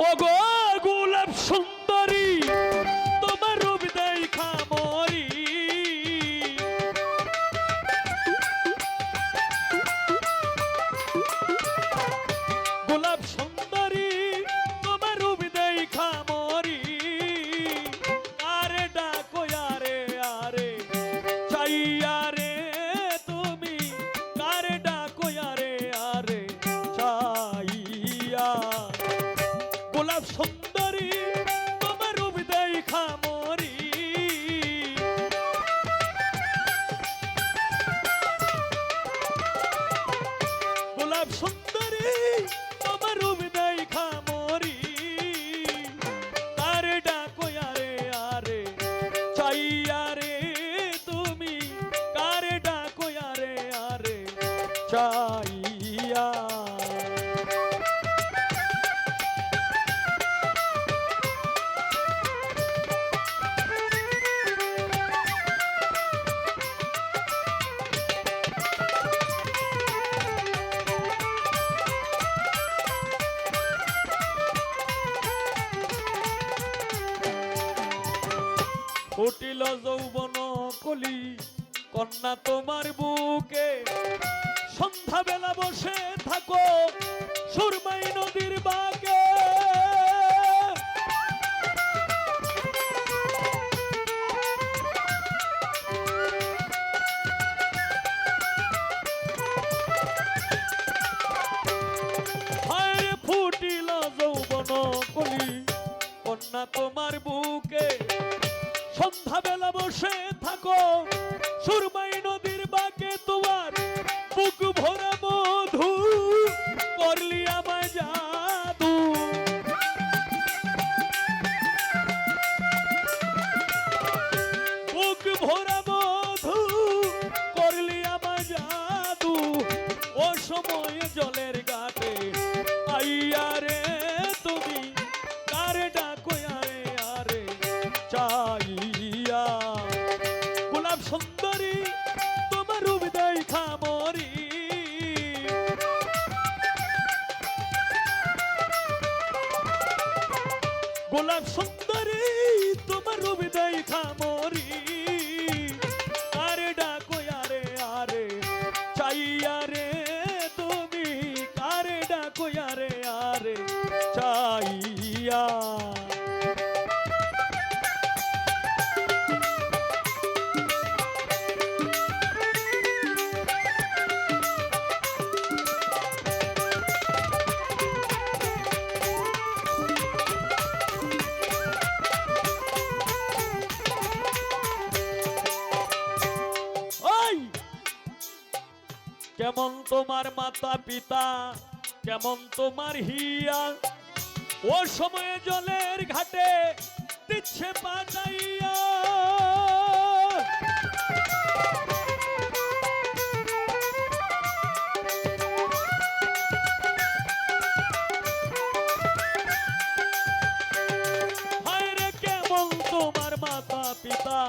ওগো গোলাপ সুন্দরী তোমার রূপ দেখা মরি। গোলাপ সুন্দরী তোমার রূপ দেখা মরি। আরে ডাকো আরে আরে চাইয়া রে তুমি, কারে ডাকো আরে আরে চাইয়া। গোলাপ সুন্দরী তোমার রূপ দেখা মরি। গোলাপ সুন্দরী তোমার রূপ দেখা মরি। কারে ডাকো আরে আরে চাইয়া রে তুমি, কারে ডাকো আরে আরে চাইয়া। ফুটিল যৌবন কলি কন্যা তোমার বুকে। সন্ধ্যা বেলা বসে থাকো সুরমাই নদীর বাঁকে। হায় ফুটিল যৌবন কলি কন্যা তোমার বুকে। সন্ধ্যা বেলা বসে থাকো সুরমাই নদীর বাঁকে। তোমার বুক ভরা মধু করলি আমায় জাদু। বুক ভরা মধু করলি আমায় জাদু। ও সময় জলের ঘাটে আইয়া রে তুমি, কারে ডাকো আরে আরে চাইয়া। গোলাপ সুন্দরী তোমার রূপ দেখা মরি। গোলাপ সুন্দরী তোমার রূপ দেখা মরি। আরে ডাকো আরে আরে চাইয়া রে তুমি, কারে ডাকো আরে আরে চাইয়া। কেমন তোমার মাতা পিতা, কেমন তোমার হিয়া। ও সময়ে জলের ঘাটে দিচ্ছে পাঠাইয়া। হায় রে কেমন তোমার মাতা পিতা,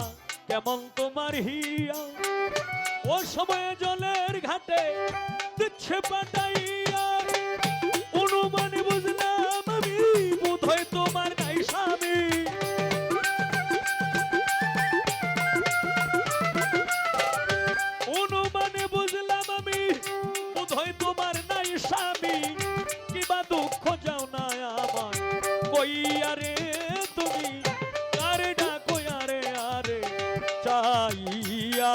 কেমন তোমার হিয়া। ও সময়ে জলের ঘাটে দিচ্ছে পাঠাইয়া। অনুমানে বুঝলাম আমি বোধহয় তোমার নাই স্বামী। অনুমানে বুঝলাম আমি বোধহয় তোমার নাই স্বামী। কিবা দুঃখ যাও না আমার কইয়া রে তুমি, কারে ডাকো আরে আরে চাইয়া।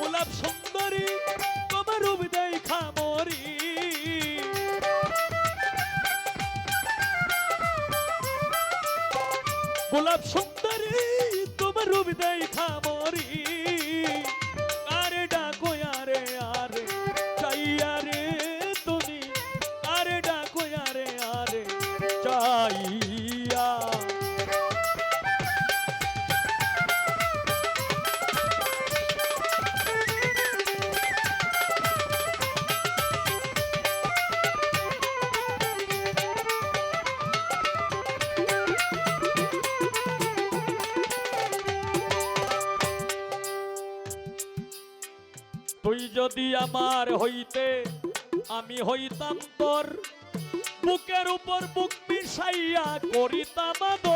গোলাপ সুন্দরী তোমার রূপ দেখা মরি। গোলাপ সুন্দরী তোমার রূপ দেখা মরি। কারে ডাকো আরে আরে চাইয়া রে তুমি, কারে ডাকো আরে আরে চাইয়া। তুই যদি আমার হইতে আমি হইতাম তোর। বুকের উপর বুক মিশাইয়া করিতাম আদর।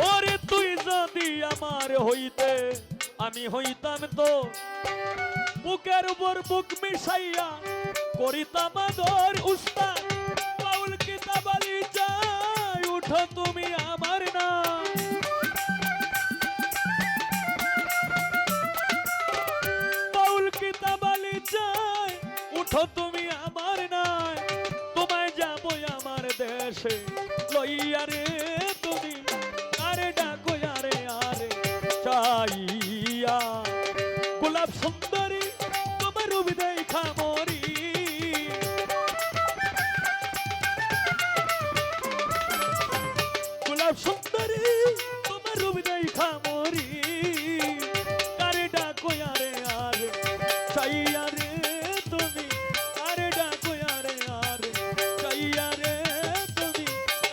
ওরে তুই যদি আমার হইতে আমি হইতাম তো বুকের উপর বুক মিশাইয়া করিতাম আদর। উস্তাদ বাউল কিতাব আলী চাই উঠো তুমি আমার না। বাউল কিতাব আলী চাই উঠো তুমি আমার না। তোমায় যাবো আমার দেশে লইয়া রে তুমি আরে ডাকো আরে আরে চাইয়া। গোলাপ সুন্দরী তোমার রূপ দেখা মরি। গোলাপ সুন্দরী তোমার রূপ দেখা মরি। আরে ডাকো আরে আরে চাইয়া রে তুমি আরে ডাকো আরে আরে চাইয়া রে তুমি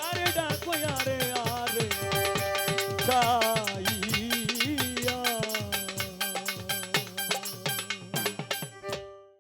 আরে ডাকো আরে আরে চা।